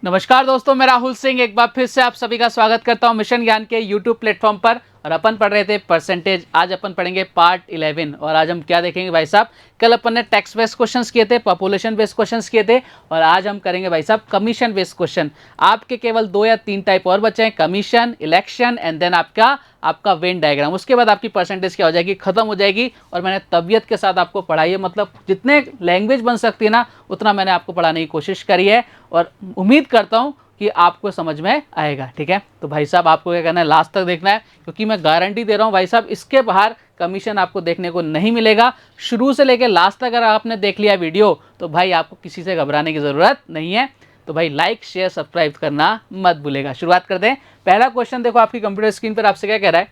नमस्कार दोस्तों, मैं राहुल सिंह एक बार फिर से आप सभी का स्वागत करता हूं मिशन ज्ञान के यूट्यूब प्लेटफॉर्म पर। और अपन पढ़ रहे थे परसेंटेज। आज अपन पढ़ेंगे पार्ट 11 और आज हम क्या देखेंगे भाई साहब। कल अपन ने टैक्स बेस्ड क्वेश्चंस किए थे, पॉपुलेशन बेस्ड क्वेश्चंस किए थे और आज हम करेंगे भाई साहब कमीशन बेस्ड क्वेश्चन। आपके केवल 2 या 3 टाइप और बचे हैं, कमीशन, इलेक्शन एंड देन आपका वेन डायग्राम। उसके बाद आपकी परसेंटेज क्या हो जाएगी, खत्म हो जाएगी। और मैंने तबीयत के साथ आपको पढ़ाई है, मतलब जितने लैंग्वेज बन सकती है ना उतना मैंने आपको पढ़ाने की कोशिश करी है और उम्मीद करता हूँ कि आपको समझ में आएगा। ठीक है, तो भाई साहब आपको क्या करना है, लास्ट तक देखना है क्योंकि मैं गारंटी दे रहा हूँ भाई साहब इसके बाहर कमीशन आपको देखने को नहीं मिलेगा। शुरू से लेकर लास्ट तक अगर आपने देख लिया वीडियो तो भाई आपको किसी से घबराने की ज़रूरत नहीं है। तो भाई लाइक शेयर सब्सक्राइब करना मत भूलेगा। शुरुआत करते हैं। पहला क्वेश्चन देखो आपकी कंप्यूटर स्क्रीन पर, आपसे क्या कह रहा है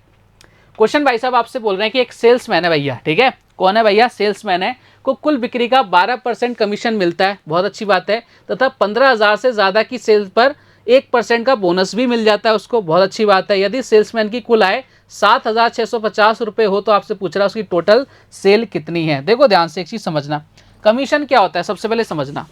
क्वेश्चन। भाई साहब आपसे बोल रहे हैं कि एक सेल्समैन है भैया, ठीक है, कौन है भैया, सेल्समैन है, को कुल बिक्री का 12% कमीशन मिलता है, बहुत अच्छी बात है, तथा 15,000 से ज़्यादा की सेल्स पर 1% का बोनस भी मिल जाता है उसको, बहुत अच्छी बात है। यदि सेल्समैन की कुल आय 7,650 रुपये हो तो आपसे पूछ रहा है उसकी टोटल सेल कितनी है। देखो ध्यान से एक चीज़ समझना, कमीशन क्या होता है सबसे पहले समझना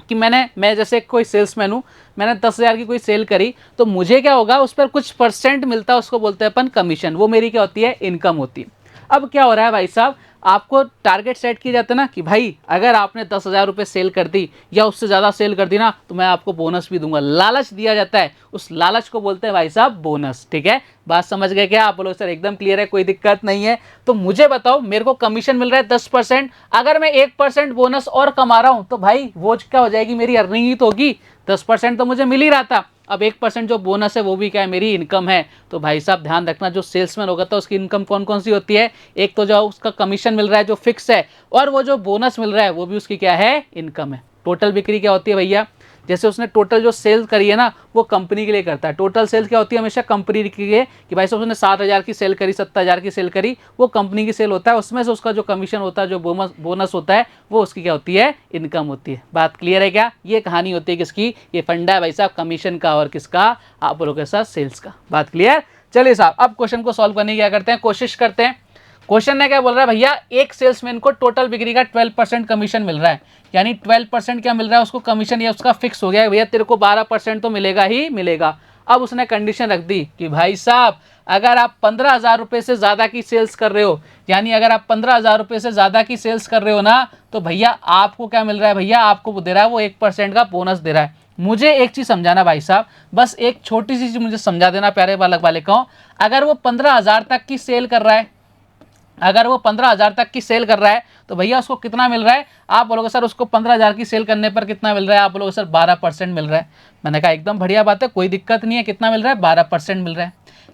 कि मैं जैसे कोई सेल्समैन हूँ, मैंने 10,000 की कोई सेल करी तो मुझे क्या होगा, उस पर कुछ परसेंट मिलता है, उसको बोलते हैं अपन कमीशन। वो मेरी क्या होती है, इनकम होती है। अब क्या हो रहा है भाई साहब, आपको टारगेट सेट किया जाता है ना कि भाई अगर आपने 10,000 रुपये सेल कर दी या उससे ज़्यादा सेल कर दी ना तो मैं आपको बोनस भी दूंगा। लालच दिया जाता है, उस लालच को बोलते हैं भाई साहब बोनस। ठीक है, बात समझ गए क्या आप बोलो सर, एकदम क्लियर है, कोई दिक्कत नहीं है। तो मुझे बताओ, मेरे को कमीशन मिल रहा है 10%, अगर मैं 1% बोनस और कमा रहा हूं तो भाई वो क्या हो जाएगी, मेरी अर्निंग ही तो होगी। 10% तो मुझे मिल ही रहा था, अब 1% जो बोनस है वो भी क्या है, मेरी इनकम है। तो भाई साहब ध्यान रखना, जो सेल्समैन होगा तो उसकी इनकम कौन कौन सी होती है, एक तो जो उसका कमीशन मिल रहा है जो फिक्स है, और वो जो बोनस मिल रहा है वो भी उसकी क्या है, इनकम है। टोटल बिक्री क्या होती है भैया, जैसे उसने टोटल जो सेल करी है ना वो कंपनी के लिए करता है। टोटल सेल क्या होती है, हमेशा कंपनी के लिए, कि भाई साहब उसने 7,000 की सेल करी, 7,000 की सेल करी, वो कंपनी की सेल होता है, उसमें से उसका जो कमीशन होता है, जो बोनस होता है, वो उसकी क्या होती है, इनकम होती है। बात क्लियर है क्या, ये कहानी होती है किसकी, ये फंडा है भाई साहब कमीशन का और किसका, आप लोगों के साथ सेल्स का। बात क्लियर। चलिए साहब अब क्वेश्चन को सॉल्व करने की क्या करते हैं, कोशिश करते हैं। क्वेश्चन ने क्या बोल रहा है भैया, एक सेल्समैन को टोटल बिक्री का 12% कमीशन मिल रहा है, यानी 12% क्या मिल रहा है उसको कमीशन, या उसका फिक्स हो गया है भैया तेरे को 12% तो मिलेगा ही मिलेगा। अब उसने कंडीशन रख दी कि भाई साहब अगर आप 15,000 रुपये से ज़्यादा की सेल्स कर रहे हो, यानी अगर आप 15,000 रुपये से ज़्यादा की सेल्स कर रहे हो ना तो भैया आपको क्या मिल रहा है, भैया आपको दे रहा है वो 1% का बोनस दे रहा है। मुझे एक चीज़ समझाना भाई साहब, बस एक छोटी सी चीज़ मुझे समझा देना प्यारे बालक बालिकाओं। अगर वो 15,000 तक की सेल कर रहा है, अगर वो 15,000 तक की सेल कर रहा है तो भैया उसको कितना मिल रहा है, आप बोलोगे सर उसको 15,000 की सेल करने पर कितना मिल रहा है, आप बोलोगे सर 12% मिल रहा है। मैंने कहा एकदम बढ़िया बात है, कोई दिक्कत नहीं है, कितना मिल रहा है, 12% मिल रहा है।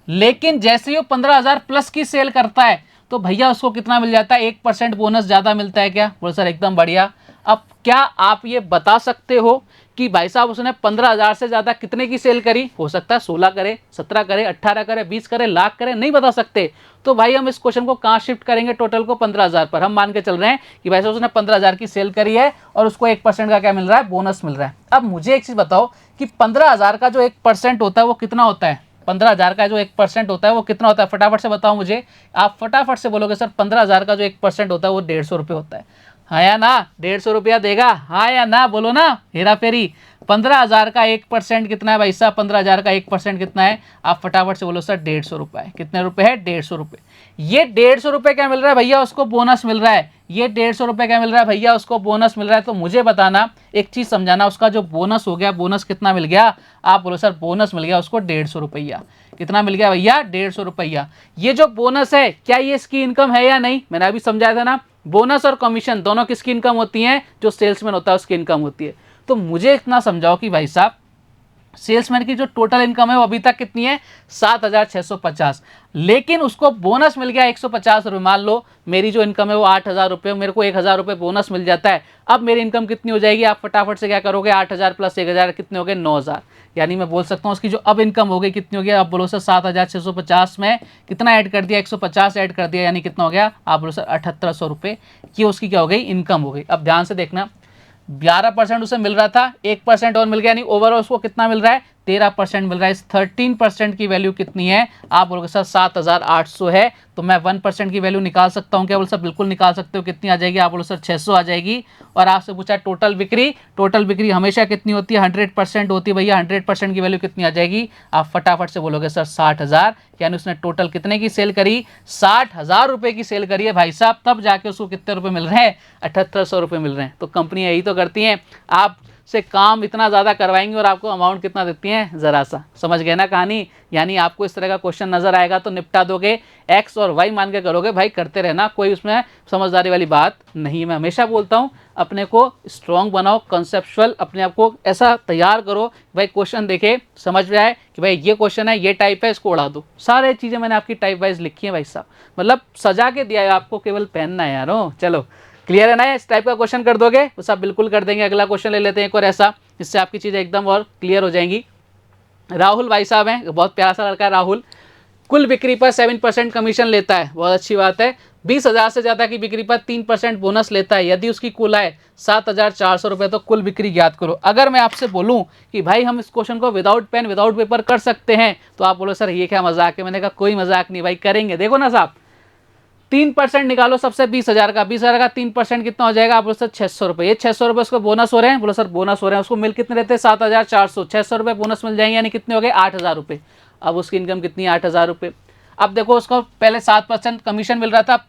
लेकिन जैसे ही वो 15,000 प्लस की सेल करता है तो भैया उसको कितना मिल जाता है, 1% बोनस ज़्यादा मिलता है क्या, बोलो सर एकदम बढ़िया। अब क्या आप ये बता सकते हो कि भाई साहब उसने 15,000 से ज़्यादा कितने की सेल करी, हो सकता है 16 करे, 17 करे, 18 करे, 20 करे, लाख करे, नहीं बता सकते। तो भाई हम इस क्वेश्चन को कहाँ शिफ्ट करेंगे, टोटल को 15,000 पर। हम मान के चल रहे हैं कि भाई साहब उसने 15,000 की सेल करी है और उसको 1% का क्या मिल रहा है, बोनस मिल रहा है। अब मुझे एक चीज़ बताओ कि 15,000 का जो 1% होता है वो कितना होता है, 15,000 का जो 1% होता है वो कितना होता है, फटाफट से बताओ मुझे। आप फटाफट से बोलोगे सर 15,000 का जो 1% होता है वो 150 रुपये होता है। हाँ या ना, 150 रुपया देगा, हाँ या ना, बोलो ना, हेरा फेरी। 15,000 का 1% कितना है भाई साहब, 15,000 का 1% कितना है, आप फटाफट से बोलो सर 150 रुपये है। कितने रुपए है, 150 रुपये। ये 150 रुपये क्या मिल रहा है भैया, उसको बोनस मिल रहा है। ये 150 रुपये क्या मिल रहा है भैया, उसको बोनस मिल रहा है। तो मुझे बताना, एक चीज़ समझाना, उसका जो बोनस हो गया, बोनस कितना मिल गया, आप बोलो सर बोनस मिल गया उसको 150 रुपया। कितना मिल गया भैया, 150 रुपया। ये जो बोनस है क्या ये इसकी इनकम है या नहीं, मैंने अभी समझाया था ना, बोनस और कमीशन दोनों किसकी इनकम होती हैं, जो सेल्समैन होता है उसकी इनकम होती है। तो मुझे इतना समझाओ कि भाई साहब सेल्समैन की जो टोटल इनकम है वो अभी तक कितनी है, 7,650, लेकिन उसको बोनस मिल गया 150 रुपये। मान लो मेरी जो इनकम है वो 8,000 रुपये, मेरे को 1,000 रुपये बोनस मिल जाता है। अब मेरी इनकम कितनी हो जाएगी, आप फटाफट से क्या करोगे, 8,000 प्लस 1,000 कितने हो गए, 9,000। यानी मैं बोल सकता हूँ उसकी जो अब इनकम हो गई कितनी हो गया, आप बोलो सर 7,650 में कितना ऐड कर दिया, 150 ऐड कर दिया, यानी कितना हो गया, आप बोलो सर 7,800 रुपये। ये उसकी क्या हो गई, इनकम हो गई। अब ध्यान से देखना, 11% उसे मिल रहा था, 1% और मिल गया, यानी ओवरऑल उसको कितना मिल रहा है, 13% मिल रहा है। इस 13% की वैल्यू कितनी है? आप बोलोगे सर 7,800 है, तो मैं 1% की वैल्यू निकाल सकता हूँ क्या? बोलो सर बिल्कुल निकाल सकते हो। कितनी आ जाएगी? आप बोलो सर 600 आ जाएगी। और आपसे पूछा टोटल बिक्री, टोटल बिक्री हमेशा कितनी होती है? 100% होती है भैया। 100% की वैल्यू कितनी आ जाएगी? आप फटाफट से बोलोगे सर 60,000। यानी उसने टोटल कितने की सेल करी? 60,000 रुपए की सेल करी है भाई साहब। तब जाके उसको कितने रुपए मिल रहे हैं? 7800 रुपए मिल रहे हैं। तो कंपनी यही तो करती हैं, आप से काम इतना ज़्यादा करवाएंगी और आपको अमाउंट कितना देती हैं? ज़रा सा। समझ गए ना कहानी? यानी आपको इस तरह का क्वेश्चन नजर आएगा तो निपटा दोगे, एक्स और वाई मान के करोगे भाई, करते रहना, कोई उसमें समझदारी वाली बात नहीं है। मैं हमेशा बोलता हूँ अपने को स्ट्रॉन्ग बनाओ, कंसेप्चुअल अपने आप को ऐसा तैयार करो भाई, क्वेश्चन देखे समझ में आए कि भाई ये क्वेश्चन है, ये टाइप है, इसको उड़ा दो। सारे चीज़ें मैंने आपकी टाइप वाइज लिखी है भाई साहब, मतलब सजा के दिया है आपको, केवल पहनना है यार। हो चलो, क्लियर है ना? इस टाइप का क्वेश्चन कर दोगे तो सब बिल्कुल कर देंगे। अगला क्वेश्चन ले लेते हैं एक और ऐसा, जिससे आपकी चीज़ें एकदम और क्लियर हो जाएंगी। राहुल भाई साहब हैं, बहुत प्यारा सा लड़का है राहुल। कुल बिक्री पर 7% कमीशन लेता है, बहुत अच्छी बात है। 20,000 से ज़्यादा की बिक्री पर 3% बोनस लेता है। यदि उसकी कुल आय 7,400 रुपये, तो कुल बिक्री ज्ञात करो। अगर मैं आपसे बोलूं कि भाई हम इस क्वेश्चन को विदाउट पेन विदाउट पेपर कर सकते हैं, तो आप बोलो सर ये क्या मजाक है? मैंने कहा कोई मजाक नहीं भाई, करेंगे। देखो ना साहब, 3% निकालो सबसे 20,000 का, 20,000 का 3% कितना हो जाएगा? आप बोलो सर 600 रुपये। ये 600 रुपये उसको बोनस हो रहे हैं। बोलो सर बोनस हो रहे हैं, उसको मिल कितने रहते हैं? 7,400। 600 रुपये बोनस मिल जाएंगे, यानी कितने हो गए? 8,000 रुपये। अब उसकी इनकम कितनी है? 8,000 रुपये। अब देखो उसको पहले 7% कमीशन मिल रहा था, अब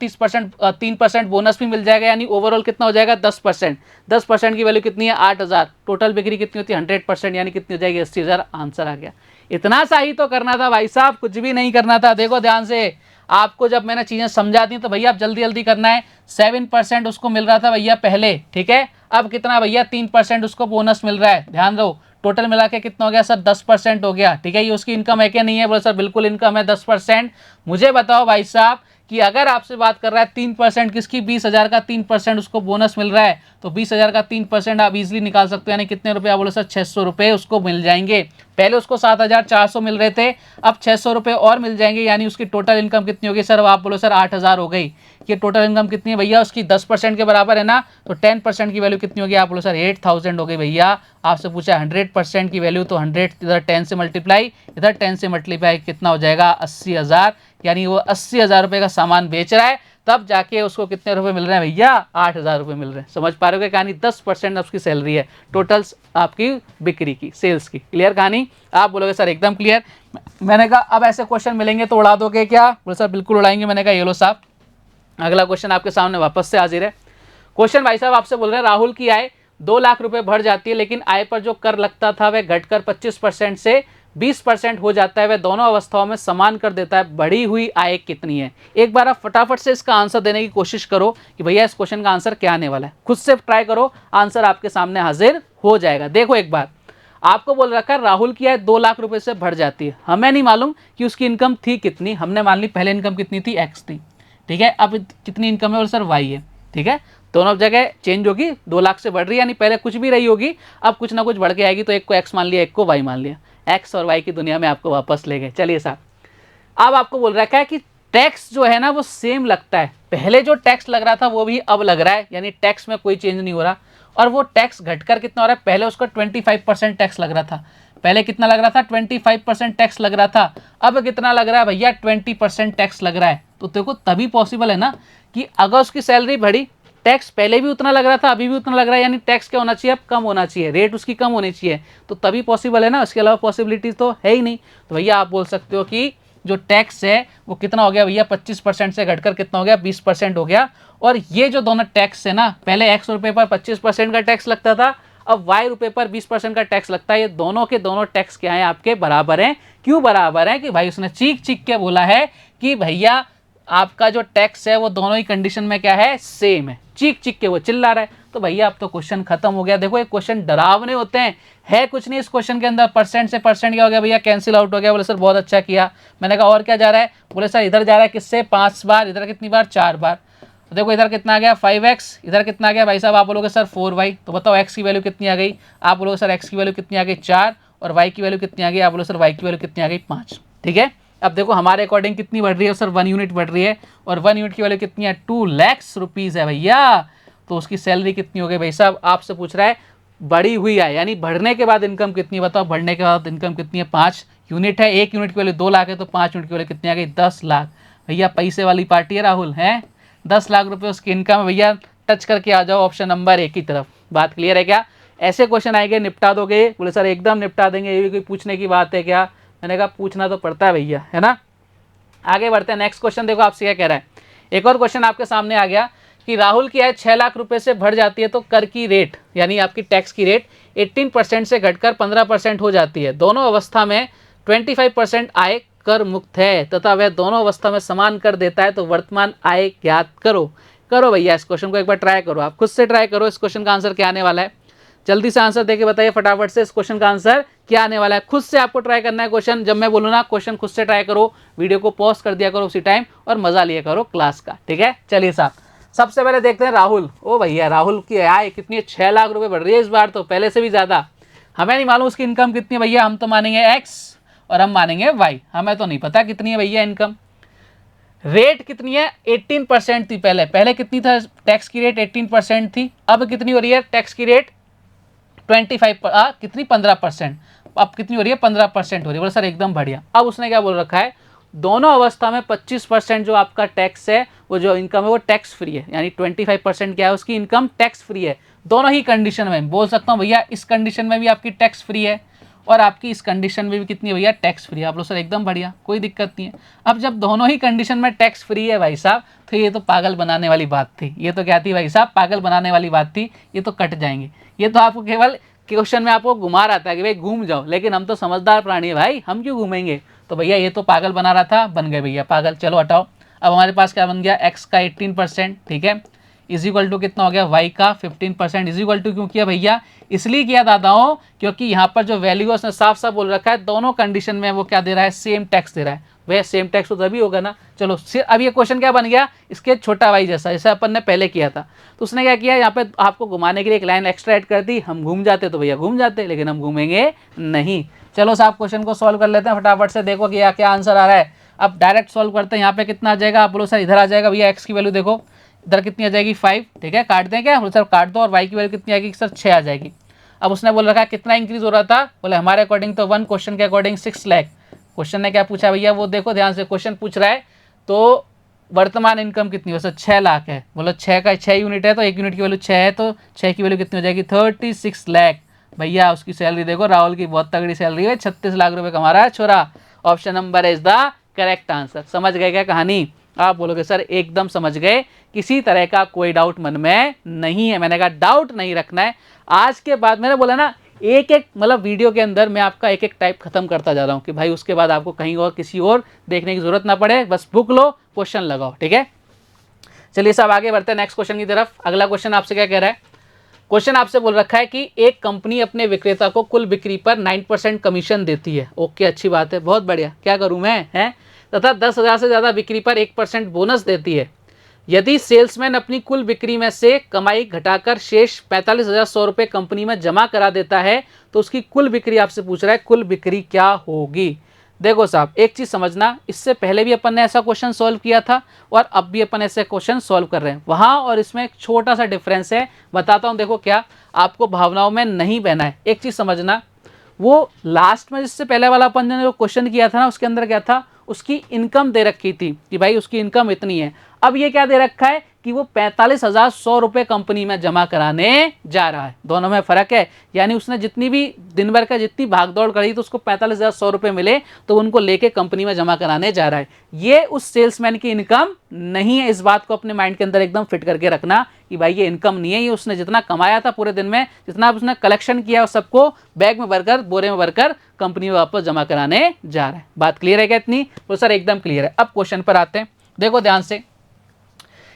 3% बोनस भी मिल जाएगा, यानी ओवरऑल कितना हो जाएगा? 10%। 10% की वैल्यू कितनी है? 8,000। टोटल बिक्री कितनी होती है? 100%, यानी कितनी हो जाएगी? 80,000। आंसर आ गया। इतना सा ही तो करना था भाई साहब, कुछ भी नहीं करना था। देखो ध्यान से, आपको जब मैंने चीज़ें समझा दी तो भैया आप जल्दी जल्दी करना है। 7% उसको मिल रहा था भैया पहले, ठीक है। अब कितना भैया? 3% उसको बोनस मिल रहा है। ध्यान दो, टोटल मिला के कितना हो गया सर? 10% हो गया, ठीक है। ये उसकी इनकम है क्या? नहीं है? बोले सर बिल्कुल इनकम है 10%। मुझे बताओ भाई साहब कि अगर आपसे बात कर रहा है 3% किसकी? 20,000 का 3% उसको बोनस मिल रहा है, तो 20,000 का 3% आप इजीली निकाल सकते हो, यानी कितने रुपए? आप बोले सर 600 रुपये उसको मिल जाएंगे। पहले उसको 7,400 मिल रहे थे, अब 600 रुपये और मिल जाएंगे, यानी उसकी टोटल इनकम कितनी होगी सर? आप बोलो सर 8,000 हो गई। ये टोटल इनकम कितनी है भैया? उसकी 10% के बराबर है ना, तो 10% की वैल्यू कितनी होगी? आप बोलो सर 8,000 हो गई भैया। आपसे पूछा 100% की वैल्यू, तो 100 इधर 10 से मल्टीप्लाई, इधर 10 से मल्टीप्लाई, कितना हो जाएगा? 80,000। यानी वो 80,000 रुपये का सामान बेच रहा है, तब जाके उसको कितने रुपए मिल रहे हैं भैया? 8,000 रुपये मिल रहे हैं। समझ पा रहे हो कहानी? 10% उसकी सैलरी है टोटल आपकी बिक्री की, सेल्स की। क्लियर कहानी? आप बोलोगे सर एकदम क्लियर। मैंने कहा अब ऐसे क्वेश्चन मिलेंगे तो उड़ा दोगे क्या? बोले सर बिल्कुल उड़ाएंगे। मैंने कहा ये लो साहब, अगला क्वेश्चन आपके सामने वापस से हाजिर है। क्वेश्चन भाई साहब आपसे बोल रहे हैं राहुल की आय 2 लाख रुपए बढ़ जाती है, लेकिन आय पर जो कर लगता था वह घटकर 25% से 20% हो जाता है। वह दोनों अवस्थाओं में समान कर देता है। बढ़ी हुई आय कितनी है? एक बार आप फटाफट से इसका आंसर देने की कोशिश करो कि भैया इस क्वेश्चन का आंसर क्या आने वाला है। खुद से ट्राई करो, आंसर आपके सामने हाजिर हो जाएगा। देखो एक बार, आपको बोल रखा है राहुल की आय 2 लाख रुपए से बढ़ जाती है। हमें नहीं मालूम कि उसकी इनकम थी कितनी, हमने मान ली पहले इनकम कितनी थी? एक्स थी, ठीक है। अब कितनी इनकम है? और सर वाई है, ठीक है। दोनों जगह चेंज होगी, 2 लाख से बढ़ रही है, यानी पहले कुछ भी रही होगी, अब कुछ ना कुछ बढ़ के आएगी। तो एक को एक्स मान लिया, एक को वाई मान लिया। एक्स और वाई की दुनिया में आपको वापस ले गए। चलिए साहब, अब आपको बोल रखा है कि टैक्स जो है ना वो सेम लगता है। पहले जो टैक्स लग रहा था वो भी अब लग रहा है, यानी टैक्स में कोई चेंज नहीं हो रहा। और वो टैक्स घटकर कितना हो रहा है? पहले उसका 25% टैक्स लग रहा था। पहले कितना लग रहा था? 25% टैक्स लग रहा था। अब कितना लग रहा है भैया? 20% टैक्स लग रहा है। तो देखो तभी पॉसिबल है ना कि अगर उसकी सैलरी बढ़ी, टैक्स पहले भी उतना लग रहा था, अभी भी उतना लग रहा है, यानी टैक्स क्या होना चाहिए? अब कम होना चाहिए, रेट उसकी कम होनी चाहिए, तो तभी पॉसिबल है ना। इसके अलावा पॉसिबिलिटी तो है ही नहीं। तो भैया आप बोल सकते हो कि जो टैक्स है वो कितना हो गया भैया? 25% से घटकर कितना हो गया? 20% हो गया। और ये जो दोनों टैक्स है ना, पहले एक्स रुपये पर 25% का टैक्स लगता था, अब वाई रुपये पर 20% का टैक्स लगता है। ये दोनों के दोनों टैक्स क्या है? आपके बराबर हैं। क्यों बराबर है? कि भाई उसने चीख चीख के बोला है कि भैया आपका जो टैक्स है वो दोनों ही कंडीशन में क्या है? सेम है। चीख चीख के वो चिल्ला रहा है। तो भैया अब तो क्वेश्चन खत्म हो गया। देखो ये क्वेश्चन डरावने होते हैं, है कुछ नहीं इस क्वेश्चन के अंदर। परसेंट से परसेंट क्या हो गया भैया? कैंसिल आउट हो गया। बोले सर बहुत अच्छा किया। मैंने कहा और क्या जा रहा है? बोले सर इधर जा रहा है किससे? 5 बार। इधर कितनी बार? 4 बार। तो देखो इधर कितना आ गया? 5x। इधर कितना आ गया भाई साहब? आप बोलोगे सर 4y। तो बताओ x की वैल्यू कितनी आ गई? आप बोलोगे सर x की वैल्यू कितनी आ गई? 4। और y की वैल्यू कितनी आ गई? आप बोलो सर y की वैल्यू कितनी आ गई? 5। ठीक है। अब देखो हमारे अकॉर्डिंग कितनी बढ़ रही है सर? 1 यूनिट बढ़ रही है। और 1 यूनिट की वैल्यू कितनी है? 2 लाख रुपीज़ है भैया। तो उसकी सैलरी कितनी हो गई भाई साहब? आपसे पूछ रहा है बढ़ी हुई है, यानी बढ़ने के बाद इनकम कितनी बताओ, बढ़ने के बाद इनकम कितनी है, 5 यूनिट है, 1 यूनिट की वैल्यू 2 लाख है तो 5 यूनिट की वैल्यू कितनी आ गई, 10 लाख। भैया पैसे वाली पार्टी है राहुल, है 10 लाख रुपए उसकी इनकम है भैया। टच करके आ जाओ ऑप्शन नंबर 1 की तरफ। बात क्लियर है क्या? ऐसे क्वेश्चन आएंगे निपटा दोगे? बोले सर एकदम निपटा देंगे, ये भी कोई पूछने की बात है क्या? मैंने कहा पूछना तो पड़ता है भैया, है ना। आगे बढ़ते हैं, नेक्स्ट क्वेश्चन देखो आपसे क्या कह रहा है। एक और क्वेश्चन आपके सामने आ गया कि राहुल की आय 6 लाख रुपए से बढ़ जाती है तो कर की रेट यानी आपकी टैक्स की रेट 18% से घटकर 15% हो जाती है। दोनों अवस्था में 25% आय कर मुक्त है तथा वह दोनों अवस्था में समान कर देता है, तो वर्तमान आय ज्ञात करो। करो भैया, इस क्वेश्चन को एक बार ट्राई करो, आप खुद से ट्राई करो। इस क्वेश्चन का आंसर क्या आने वाला है, जल्दी से आंसर देके बताइए फटाफट से। इस क्वेश्चन का आंसर क्या आने वाला है, खुद से आपको ट्राई करना है क्वेश्चन। जब मैं बोलूँ ना क्वेश्चन खुद से ट्राई करो, वीडियो को पॉज कर दिया करो उसी टाइम और मजा लिया करो क्लास का, ठीक है। चलिए साहब, सबसे पहले देखते हैं राहुल। ओ भैया, राहुल की आय कितनी है, 6 लाख रुपए बढ़ रही है इस बार, तो पहले से भी ज्यादा। हमें नहीं मालूम उसकी इनकम कितनी है भैया, हम तो मानेंगे एक्स और हम मानेंगे वाई, हमें तो नहीं पता कितनी है भैया इनकम। रेट कितनी है, 18% थी पहले। पहले कितनी था टैक्स की रेट, 18% थी। अब कितनी हो रही है टैक्स की रेट, 25 कितनी 15%। अब कितनी हो रही है, 15% हो रही है। बोले सर एकदम बढ़िया। अब उसने क्या बोल रखा है, दोनों अवस्था में 25% जो आपका टैक्स है, वो जो इनकम है वो टैक्स फ्री है, यानी 25% क्या है उसकी इनकम टैक्स फ्री है। दोनों ही कंडीशन में बोल सकता हूँ भैया, इस कंडीशन में भी आपकी टैक्स फ्री है और आपकी इस कंडीशन में भी कितनी है भैया, टैक्स फ्री है। आप लोग सर एकदम बढ़िया, कोई दिक्कत नहीं है। अब जब दोनों ही कंडीशन में टैक्स फ्री है भाई साहब, तो ये तो पागल बनाने वाली बात थी। ये तो क्या थी भाई साहब, पागल बनाने वाली बात थी। ये तो कट जाएंगे, ये तो आपको केवल क्वेश्चन में आपको घुमा रहा था कि भाई घूम जाओ, लेकिन हम तो समझदार प्राणी है भाई, हम क्यों घूमेंगे। तो भैया ये तो पागल बना रहा था, बन गए भैया पागल। चलो हटाओ। अब हमारे पास क्या बन गया, एक्स का 18%, ठीक है, इज इक्वल टू कितना हो गया, वाई का 15%। इज इक्वल टू क्यों किया भैया, इसलिए किया दादाओं क्योंकि यहाँ पर जो वैल्यू है उसने साफ साफ बोल रखा है, दोनों कंडीशन में वो क्या दे रहा है, सेम टैक्स दे रहा है। वह सेम टैक्स तो तभी होगा ना। चलो अब ये क्वेश्चन क्या बन गया, इसके छोटा भाई जैसा, जैसे अपन ने पहले किया था। तो उसने क्या किया, यहाँ पे आपको घुमाने के लिए एक लाइन एक्स्ट्रा ऐड कर दी। हम घूम जाते तो भैया घूम जाते, लेकिन हम घूमेंगे नहीं। चलो साहब क्वेश्चन को सॉल्व कर लेते हैं फटाफट से, देखो कि क्या आंसर आ रहा है। अब डायरेक्ट सॉल्व करते हैं। यहाँ पे कितना आ जाएगा, आप बोलो सर इधर आ जाएगा भैया, एक्स की वैल्यू देखो इधर कितनी आ जाएगी, 5, ठीक है, काट दें क्या, बोले सर काट दो। और वाई की वैल्यू कितनी आएगी सर, 6 आ जाएगी। अब उसने बोल रखा है कितना इंक्रीज हो रहा था, बोले हमारे अकॉर्डिंग तो 1, क्वेश्चन के अकॉर्डिंग 6 लाख। क्वेश्चन ने क्या पूछा भैया, वो देखो ध्यान से, क्वेश्चन पूछ रहा है तो वर्तमान इनकम कितनी हो सर, 6 लाख है। बोलो 6 का 6 यूनिट है तो 1 यूनिट की वैल्यू 6 है, तो 6 की वैल्यू कितनी हो जाएगी, 36 लाख। भैया उसकी सैलरी देखो, राहुल की बहुत तगड़ी सैलरी है, 36 लाख रुपए कमा रहा है छोरा। Option number is the correct answer. समझ गए क्या कहानी? आप बोलोगे सर एकदम समझ गए, किसी तरह का कोई डाउट मन में नहीं है। मैंने कहा डाउट नहीं रखना है। आज के बाद मैंने बोला ना, एक एक मतलब वीडियो के अंदर मैं आपका एक एक टाइप खत्म करता जा रहा हूँ कि भाई उसके बाद आपको कहीं और किसी और देखने की जरूरत ना पड़े, बस बुक लो, क्वेश्चन लगाओ, ठीक है। चलिए साहब आगे बढ़ते हैं नेक्स्ट क्वेश्चन की तरफ। अगला क्वेश्चन आपसे क्या कह रहा है, क्वेश्चन आपसे बोल रखा है कि एक कंपनी अपने विक्रेता को कुल बिक्री पर 9% कमीशन देती है। ओके, अच्छी बात है, बहुत बढ़िया, क्या करूं मैं, है, तथा 10,000 से ज़्यादा बिक्री पर 1% बोनस देती है। यदि सेल्समैन अपनी कुल बिक्री में से कमाई घटाकर शेष 45,100 रुपये कंपनी में जमा करा देता है, तो उसकी कुल बिक्री आपसे पूछ रहा है, कुल बिक्री क्या होगी। देखो साहब एक चीज़ समझना, इससे पहले भी अपन ने ऐसा क्वेश्चन सॉल्व किया था और अब भी अपन ऐसे क्वेश्चन सॉल्व कर रहे हैं। वहाँ और इसमें एक छोटा सा डिफरेंस है, बताता हूँ। देखो क्या, आपको भावनाओं में नहीं बहना है। एक चीज़ समझना, वो लास्ट में जिससे पहले वाला अपन ने जो क्वेश्चन किया था ना, उसके अंदर क्या था, उसकी इनकम दे रखी थी कि भाई उसकी इनकम इतनी है। अब ये क्या दे रखा है कि वो 45,100 रुपये कंपनी में जमा कराने जा रहा है। दोनों में फ़र्क है, यानी उसने जितनी भी दिन भर का जितनी भागदौड़ करी तो उसको 45,100 रुपये मिले, तो उनको लेके कंपनी में जमा कराने जा रहा है। ये उस सेल्समैन की इनकम नहीं है। इस बात को अपने माइंड के अंदर एकदम फिट करके रखना कि भाई ये इनकम नहीं है, ये उसने जितना कमाया था पूरे दिन में, जितना उसने कलेक्शन किया सबको बैग में भरकर, बोरे में भरकर कंपनी में वापस जमा कराने जा रहा है। बात क्लियर है क्या इतनी? तो सर एकदम क्लियर है। अब क्वेश्चन पर आते हैं, देखो ध्यान से।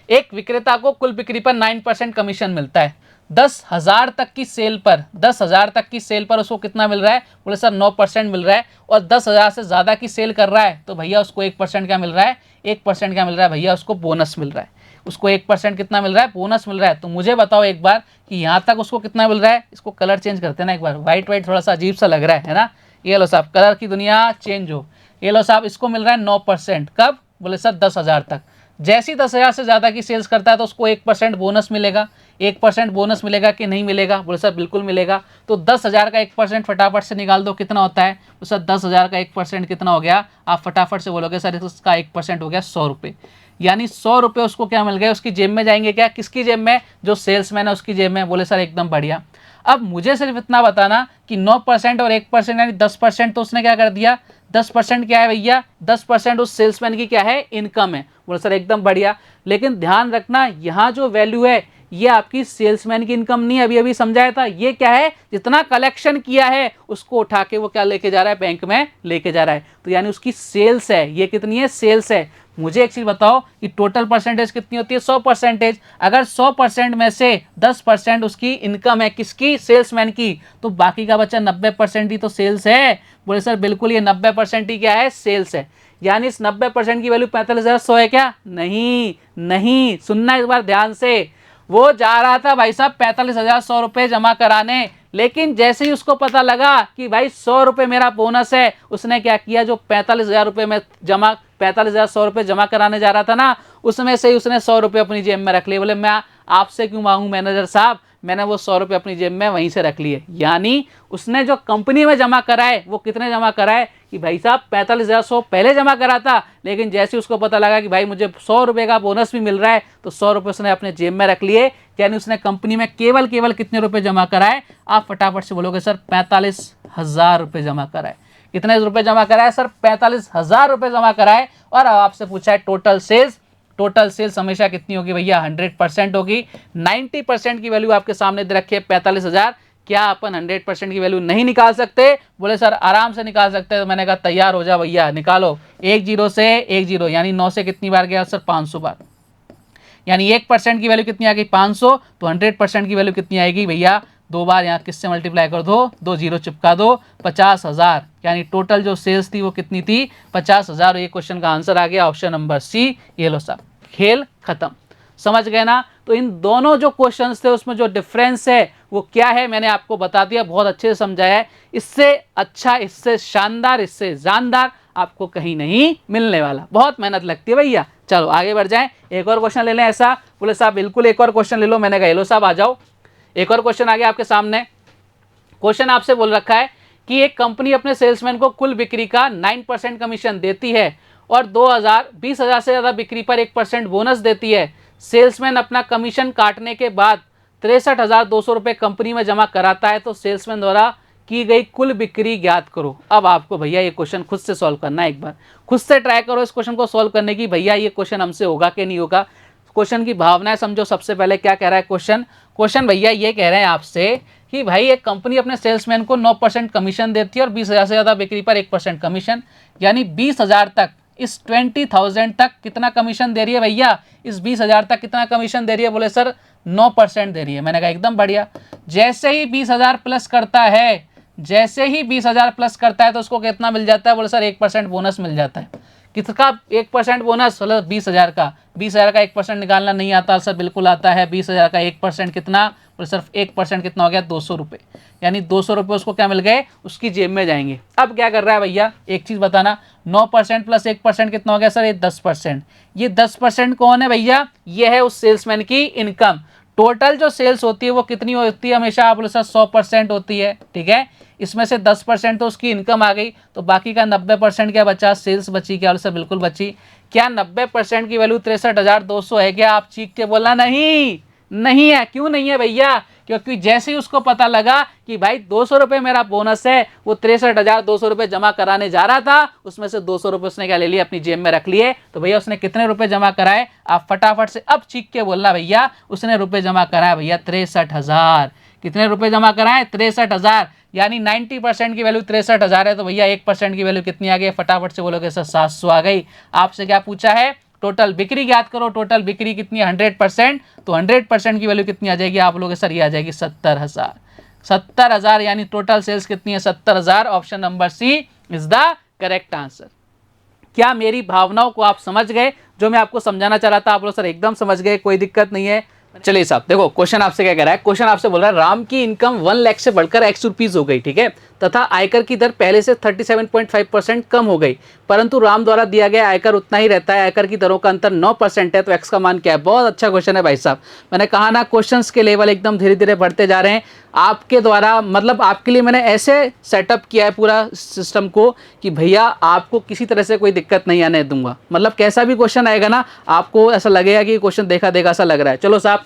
एक विक्रेता को कुल बिक्री पर 9% कमीशन मिलता है। 10,000 तक की सेल पर, 10,000 तक की सेल पर उसको कितना मिल रहा है, बोले सर 9% मिल रहा है। और 10,000 से ज़्यादा की सेल कर रहा है तो भैया उसको 1% क्या मिल रहा है, 1% क्या मिल रहा है भैया, उसको बोनस मिल रहा है। उसको 1% कितना मिल रहा है, बोनस मिल रहा है। तो मुझे बताओ एक बार कि यहाँ तक उसको कितना मिल रहा है। इसको कलर चेंज करते हैं ना एक बार, वाइट वाइट थोड़ा सा अजीब सा लग रहा है ना। ये लो साहब, कलर की दुनिया चेंज हो। ये लो साहब, इसको मिल रहा है 9%, कब, बोले सर 10,000 तक। जैसी 10,000 से ज़्यादा की सेल्स करता है तो उसको 1% बोनस मिलेगा। 1% बोनस मिलेगा कि नहीं मिलेगा? बोले सर बिल्कुल मिलेगा। तो 10,000 का 1% फटाफट से निकाल दो, कितना होता है? तो सर 10,000 का 1% कितना हो गया? आप फटाफट से बोलोगे सर इसका 1% हो गया 100 रुपये। यानी 100 रुपये उसको क्या मिल गए? उसकी जेब में जाएंगे। क्या? किसकी जेब में? जो सेल्समैन है उसकी जेब में। बोले सर एकदम बढ़िया। अब मुझे सिर्फ इतना बताना कि 9% और 1% यानी 10% तो उसने क्या कर दिया? 10% क्या है भैया? 10% उस सेल्समैन की क्या है? इनकम है। बोले सर एकदम बढ़िया। लेकिन ध्यान रखना यहाँ जो वैल्यू है ये आपकी सेल्समैन की इनकम नहीं, अभी अभी समझाया था। ये क्या है? जितना कलेक्शन किया है उसको उठा के वो क्या लेके जा रहा है? बैंक में लेके जा रहा है। तो यानी उसकी सेल्स है। ये कितनी है? सेल्स है। मुझे एक चीज बताओ कि टोटल परसेंटेज कितनी होती है? 100%। अगर 100% में से 10% उसकी इनकम है, किसकी? सेल्समैन की, तो बाकी का बच्चा 90% ही तो सेल्स है। बोले सर बिल्कुल, ये 90% ही क्या है? सेल्स है। यानी इस 90% की वैल्यू 45,100 है क्या? नहीं नहीं, सुनना एक बार ध्यान से। वो जा रहा था भाई साहब 45,100 रुपये जमा कराने, लेकिन जैसे ही उसको पता लगा कि भाई 100 रुपये मेरा बोनस है, उसने क्या किया? जो 45,000 रुपये में 45,100 रुपये जमा कराने जा रहा था ना, उसमें से ही उसने 100 रुपये अपनी जेब में रख लिए। बोले मैं आपसे क्यों मांगू मैनेजर साहब, मैंने वो 100 रुपये अपनी जेब में वहीं से रख लिए। यानी उसने जो कंपनी में जमा कराए वो कितने जमा कराए? कि भाई साहब 45,100 पहले जमा करा था, लेकिन जैसे उसको पता लगा कि भाई मुझे 100 रुपये का बोनस भी मिल रहा है, तो 100 रुपये उसने अपने जेब में रख लिए। यानी उसने कंपनी में केवल कितने रुपए जमा कराए? आप फटाफट से बोलोगे सर 45,000 रुपये जमा कराए। कितने रुपए जमा कराए सर? 45,000 रुपये जमा कराए। और अब आपसे पूछा है टोटल सेल्स। टोटल सेल्स हमेशा कितनी होगी भैया? 100% होगी। 90% की वैल्यू आपके सामने दे रखी है 45,000। क्या अपन 100% की वैल्यू नहीं निकाल सकते? बोले सर आराम से निकाल सकते हैं। तो मैंने कहा तैयार हो जा भैया, निकालो। 1 0 से 1 0 यानी 9 से कितनी बार गया सर? 500 बार। यानी 1% की वैल्यू कितनी आ गई? 500। तो 100% की वैल्यू कितनी आएगी भैया? 2 बार यहाँ किससे मल्टीप्लाई कर दो? 2 0 चिपका दो, 50,000। यानी टोटल जो सेल्स थी वो कितनी थी? 50,000। ये क्वेश्चन का आंसर आ गया ऑप्शन नंबर सी। ये लो साहब, खेल खत्म। समझ गए ना? तो इन दोनों जो क्वेश्चंस थे उसमें जो डिफरेंस है वो क्या है मैंने आपको बता दिया, बहुत अच्छे से समझाया है। इससे अच्छा, इससे शानदार, इससे जानदार आपको कहीं नहीं मिलने वाला। बहुत मेहनत लगती है भैया। चलो आगे बढ़ जाएं, एक और क्वेश्चन ले लें। ऐसा बोले साहब बिल्कुल एक और क्वेश्चन ले लो। मैंने कहा लो साहब आ जाओ, एक और क्वेश्चन आ गया आपके सामने। क्वेश्चन आपसे बोल रखा है कि एक कंपनी अपने सेल्समैन को कुल बिक्री का 9% कमीशन देती है और 20,000 से ज़्यादा बिक्री पर 1% बोनस देती है। सेल्समैन अपना कमीशन काटने के बाद 63,200 रुपये कंपनी में जमा कराता है, तो सेल्समैन द्वारा की गई कुल बिक्री ज्ञात करो। अब आपको भैया ये क्वेश्चन खुद से सॉल्व करना है। एक बार खुद से ट्राई करो इस क्वेश्चन को सॉल्व करने की। भैया ये क्वेश्चन हमसे होगा कि नहीं होगा? क्वेश्चन की भावनाएं समझो। सबसे पहले क्या कह रहा है क्वेश्चन भैया ये कह रहे हैं आपसे कि भाई एक कंपनी अपने सेल्समैन को 9% कमीशन देती है और 20,000 से ज़्यादा बिक्री पर 1% कमीशन, यानी 20,000 तक, इस 20,000 तक कितना कमीशन दे रही है भैया? इस 20,000 तक कितना कमीशन दे रही है? बोले सर 9% दे रही है। मैंने कहा एकदम बढ़िया। जैसे ही 20,000 प्लस करता है, जैसे ही 20,000 प्लस करता है तो उसको कितना मिल जाता है? बोले सर 1% बोनस मिल जाता है। किसका 1% बोनस? बोले 20,000 का। 20,000 का 1% निकालना नहीं आता सर? बिल्कुल आता है। 20,000 का 1% कितना? बोले सर 1% कितना हो गया? 200 रुपये। यानी 200 रुपये उसको क्या मिल गए? उसकी जेब में जाएंगे। अब क्या कर रहा है भैया? एक चीज़ बताना, 9% प्लस 1% कितना हो गया सर? ये 10%। ये 10% कौन है भैया? ये है उस सेल्समैन की इनकम। टोटल जो सेल्स होती है वो कितनी होती है हमेशा? आप बोले सर 100% होती है। ठीक है, इसमें से 10% तो उसकी इनकम आ गई, तो बाकी का 90% क्या बचा? सेल्स बची। क्या सर? बिल्कुल बची। क्या 90% की वैल्यू 63,200 है क्या? आप चीख के बोलना नहीं, नहीं है। क्यों नहीं है भैया? क्योंकि जैसे ही उसको पता लगा कि भाई 200 रुपये मेरा बोनस है, वो 63,200 रुपये जमा कराने जा रहा था, उसमें से 200 रुपये उसने क्या ले लिए? अपनी जेब में रख लिए। तो भैया उसने कितने रुपए जमा कराए? आप फटाफट से अब चीख के बोलना भैया। उसने रुपए जमा कराए भैया 63,000। कितने रुपए जमा कराए? 63,000। यानी 90% की वैल्यू 63,000 है, तो भैया 1% की वैल्यू कितनी आ गई? फटाफट से बोलोगे सर 700 आ गई। आपसे क्या पूछा है? टोटल बिक्री ज्ञात करो। टोटल बिक्री कितनी है? 100%। तो 100% की वैल्यू कितनी आ जाएगी? आप लोग सर ये आ जाएगी 70,000। 70,000 यानी टोटल सेल्स कितनी है? 70,000। Option number C is the correct answer. क्या मेरी भावनाओं को आप समझ गए? जो मैं आपको समझाना चाह रहा था आप लोग सर एकदम समझ गए, कोई दिक्कत नहीं है। चलिए साहब देखो क्वेश्चन आपसे क्या कह रहा है। क्वेश्चन आपसे बोल रहा है राम की इनकम 1 लाख से बढ़कर x रुपीज हो गई। ठीक है, तथा आयकर की दर पहले से 37.5% कम हो गई, परंतु राम द्वारा दिया गया आयकर उतना ही रहता है, आयकर की दरों का अंतर 9% है, तो एक्स का मान क्या है। बहुत अच्छा क्वेश्चन है भाई साहब। मैंने कहा ना क्वेश्चंस के लेवल एकदम धीरे धीरे बढ़ते जा रहे हैं आपके द्वारा, मतलब आपके लिए मैंने ऐसे सेटअप किया है पूरा सिस्टम को कि भैया आपको किसी तरह से कोई दिक्कत नहीं आने दूंगा। मतलब कैसा भी क्वेश्चन आएगा ना आपको ऐसा लगेगा कि क्वेश्चन देखा देखा सा लग रहा है। चलो साहब,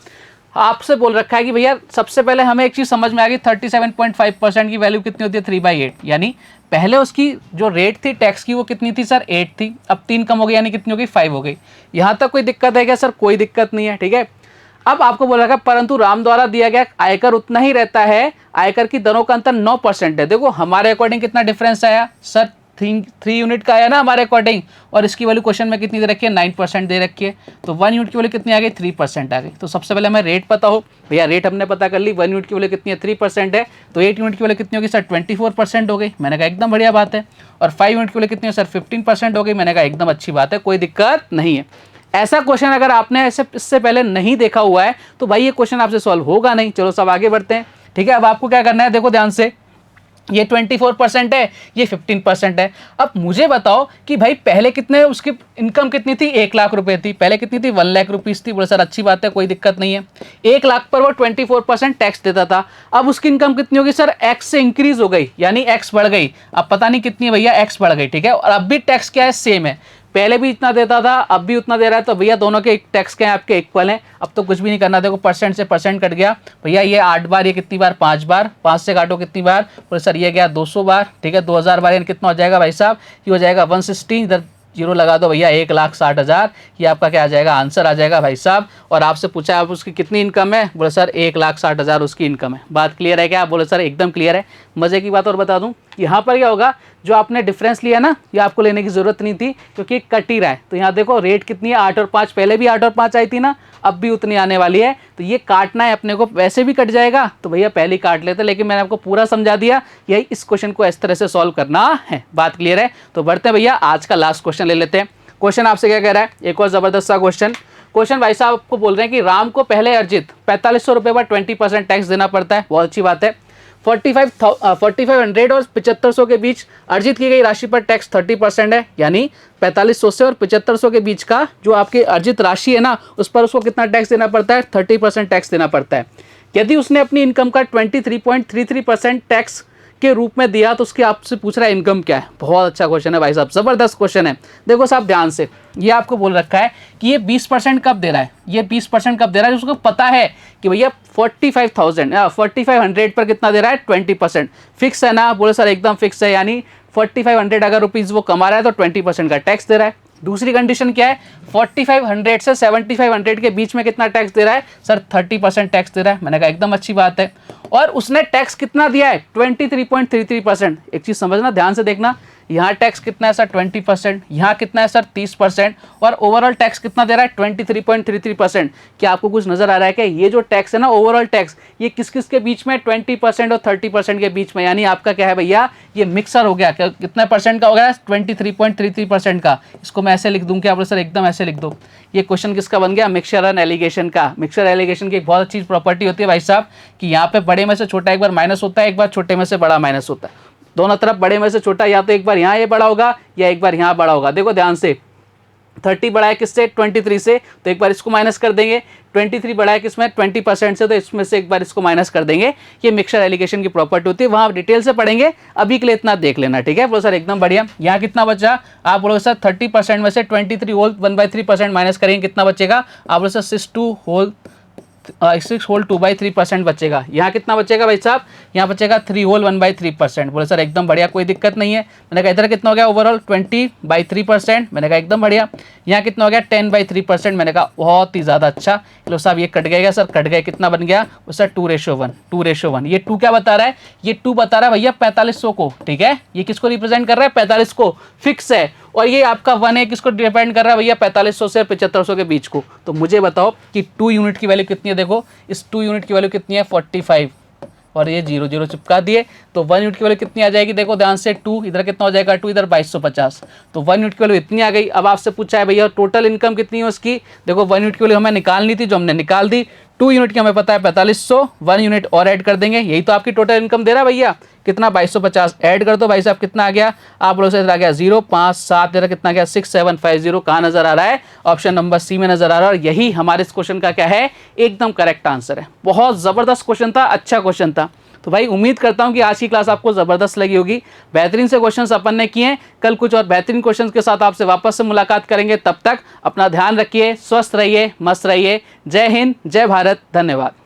आपसे बोल रखा है कि भैया सबसे पहले हमें एक चीज़ समझ में आ गई, 37.5% की वैल्यू कितनी होती है 3/8, यानी पहले उसकी जो रेट थी टैक्स की वो कितनी थी सर 8 थी, अब 3 कम हो गई यानी कितनी हो गई 5 हो गई। यहाँ तक कोई दिक्कत है क्या सर? कोई दिक्कत नहीं है, ठीक है। अब आपको बोला रखा परंतु राम द्वारा दिया गया आयकर उतना ही रहता है, आयकर की दरों का अंतर 9% है। देखो हमारे अकॉर्डिंग कितना डिफरेंस आया सर, 3 यूनिट का आया ना हमारे अकॉर्डिंग, और इसकी वैल्यू क्वेश्चन में कितनी दे रखी है 9% दे रखी है, तो 1 यूनिट की वैल्यू कितनी आ गई 3% आ गई। तो सबसे पहले हमें रेट पता हो, भैया रेट हमने पता कर ली, 1 यूनिट की वैल्यू कितनी है 3% है, तो 8 यूनिट की वैल्यू कितनी होगी सर 24% हो गई। मैंने कहा एकदम बढ़िया बात है। और 5 यूनिट की वैल्यू कितनी है सर 15% हो गई। मैंने कहा एकदम अच्छी बात है, कोई दिक्कत नहीं है। ऐसा क्वेश्चन अगर आपने ऐसे इससे पहले नहीं देखा हुआ है तो भाई ये क्वेश्चन आपसे सॉल्व होगा नहीं। चलो सब आगे बढ़ते हैं, ठीक है। अब आपको क्या करना है, देखो ध्यान से, ये 24% है, ये 15% है। अब मुझे बताओ कि भाई पहले कितने उसकी इनकम कितनी थी 1 लाख रुपए थी, पहले कितनी थी 1 लाख रुपीज़ थी। बोले सर अच्छी बात है, कोई दिक्कत नहीं है। 1 लाख पर वो 24% टैक्स देता था। अब उसकी इनकम कितनी होगी सर, एक्स से इंक्रीज हो गई, यानी एक्स बढ़ गई। अब पता नहीं कितनी है भैया, एक्स बढ़ गई, ठीक है। और अब भी टैक्स क्या है, सेम है, पहले भी इतना देता था अब भी उतना दे रहा है, तो भैया दोनों के टैक्स क्या है आपके इक्वल हैं। अब तो कुछ भी नहीं करना, देखो परसेंट से परसेंट कट गया भैया, ये 8 बार, ये कितनी बार 5 बार, 5 से काटो कितनी बार, बोले सर ये गया 200 बार, ठीक है। 2000 बार यानी कितना हो जाएगा भाई साहब, ये हो जाएगा 160, इधर जीरो लगा दो भैया, 1,60,000, ये आपका क्या आ जाएगा, आंसर आ जाएगा भाई साहब। और आपसे पूछा आप उसकी कितनी इनकम है, बोले सर 1,60,000 उसकी इनकम है। बात क्लियर है क्या? आप बोले सर एकदम क्लियर है। मजे की बात और बता दूं, यहाँ पर क्या होगा, जो आपने डिफरेंस लिया ना, ये आपको लेने की जरूरत नहीं थी क्योंकि कट ही रहा है। तो यहाँ देखो रेट कितनी है 8 और 5, पहले भी 8 और 5 आई थी ना, अब भी उतनी आने वाली है। तो ये काटना है अपने को, वैसे भी कट जाएगा तो भैया पहले ही काट लेते, लेकिन मैंने आपको पूरा समझा दिया, यही इस क्वेश्चन को इस तरह से सॉल्व करना है। बात क्लियर है? तो बढ़ते हैं भैया, आज का लास्ट क्वेश्चन ले लेते हैं। क्वेश्चन आपसे क्या कह रहा है, एक और जबरदस्त सा क्वेश्चन भाई साहब आपको बोल रहे हैं कि राम को पहले अर्जित 4500 रुपये पर 20% टैक्स देना पड़ता है। बहुत अच्छी बात है। 4500 और 7500 के बीच अर्जित की गई राशि पर टैक्स 30% है, यानी 4500 से और 7500 के बीच का जो आपकी अर्जित राशि है ना, उस पर उसको कितना टैक्स देना पड़ता है, 30% टैक्स देना पड़ता है। यदि उसने अपनी इनकम का 23.33% टैक्स के रूप में दिया तो उसके आपसे पूछ रहा है इनकम क्या है। बहुत अच्छा क्वेश्चन है भाई साहब, जबरदस्त क्वेश्चन है। देखो साहब ध्यान से, ये आपको बोल रखा है कि ये 20% कब दे रहा है, ये 20% कब दे रहा है, उसको पता है कि भैया 4500 पर कितना दे रहा है 20%। फिक्स है ना? बोले सर एकदम फिक्स है, यानी 4500 अगर रुपीज़ वो कमा रहा है तो 20% का टैक्स दे रहा है। दूसरी कंडीशन क्या है, 4500 से 7500 के बीच में कितना टैक्स दे रहा है सर, 30% टैक्स दे रहा है। मैंने कहा एकदम अच्छी बात है। और उसने टैक्स कितना दिया है 23.33%। एक चीज समझना, ध्यान से देखना, यहाँ टैक्स कितना है सर 20%, यहाँ कितना है सर 30%, और ओवरऑल टैक्स कितना दे रहा है 23.33%। क्या आपको कुछ नजर आ रहा है क्या? ये जो टैक्स है ना, ओवरऑल टैक्स, ये किस किस के बीच में, 20% और 30% के बीच में, यानी आपका क्या है भैया, ये मिक्सर हो गया। कितना परसेंट का हो गया 23.33% का। इसको मैं ऐसे लिख दूं क्या? बोले सर एकदम ऐसे लिख दो। ये क्वेश्चन किसका बन गया, मिक्सचर एंड एलिगेशन का। मिक्सचर एलिगेशन की एक बहुत अच्छी प्रॉपर्टी होती है भाई साहब कि यहाँ पे बड़े में से छोटा एक बार माइनस होता है, एक बार छोटे में से बड़ा माइनस होता है। दोनों तरफ बड़े में से छोटा, या तो एक बार यहाँ ये बड़ा होगा या एक बार यहाँ बड़ा होगा। देखो ध्यान से, 30 बड़ा है किससे, 23 से, तो एक बार इसको माइनस कर देंगे। 23 बड़ा है किसमें, 20% से, तो इसमें से एक बार इसको माइनस कर देंगे। ये मिक्सचर एलिगेशन की प्रॉपर्टी होती है, वहाँ डिटेल से पढ़ेंगे, अभी के लिए इतना देख लेना, ठीक है। बोलो सर एकदम बढ़िया। यहाँ कितना बचा, आप बोलो सर 30% में से 23 होल 1/3% माइनस करेंगे, कितना बचेगा? आप बोलो सर 6 होल 2/3% बचेगा। यहाँ कितना बचेगा भाई साहब, यहाँ बचेगा 3 होल 1/3%। बोले सर एकदम बढ़िया, कोई दिक्कत नहीं है। मैंने कहा इधर कितना हो गया ओवरऑल 20/3%। मैंने कहा एकदम बढ़िया। यहाँ कितना हो गया 10/3%। मैंने कहा बहुत ही ज़्यादा अच्छा। लो साहब ये कट गएगा सर, कट गए, कितना बन गया सर 2:1। ये 2 क्या बता रहा है, ये 2 बता रहा है भैया 4500 को, ठीक है। ये किसको रिप्रेजेंट कर रहा है, 45 को, फिक्स है। और ये आपका 1 है, किसको डिपेंड कर रहा है भैया, 4500 से 7500 के बीच को। तो मुझे बताओ कि 2 यूनिट की वैल्यू कितनी है। देखो इस 2 यूनिट की वैल्यू कितनी है 45, और ये 0 0 चिपका दिए, तो 1 यूनिट की वैल्यू कितनी आ जाएगी, देखो ध्यान से, 2 इधर कितना हो जाएगा 2 इधर 2250। तो 1 यूनिट की वैल्यू इतनी आ गई। अब आपसे पूछा है भैया टोटल इनकम कितनी है उसकी। देखो 1 यूनिट की वैल्यू हमें निकालनी थी, जो हमने निकाल दी। 2 यूनिट की हमें पता है 4500, 1 यूनिट और ऐड कर देंगे, यही तो आपकी टोटल इनकम दे रहा है भैया। कितना 2250 ऐड कर दो भाई साहब, कितना आ गया आप लोग से आ गया 0 5 7 दे रहा, कितना गया 6750। कहाँ नजर आ रहा है? ऑप्शन नंबर सी में नजर आ रहा है। और यही हमारे इस क्वेश्चन का क्या है, एकदम करेक्ट आंसर है। बहुत जबरदस्त क्वेश्चन था, अच्छा क्वेश्चन था। तो भाई उम्मीद करता हूं कि आज की क्लास आपको जबरदस्त लगी होगी। बेहतरीन से क्वेश्चंस अपन ने किए। कल कुछ और बेहतरीन क्वेश्चंस के साथ आपसे वापस से मुलाकात करेंगे। तब तक अपना ध्यान रखिए, स्वस्थ रहिए, मस्त रहिए। जय हिंद, जय भारत, धन्यवाद।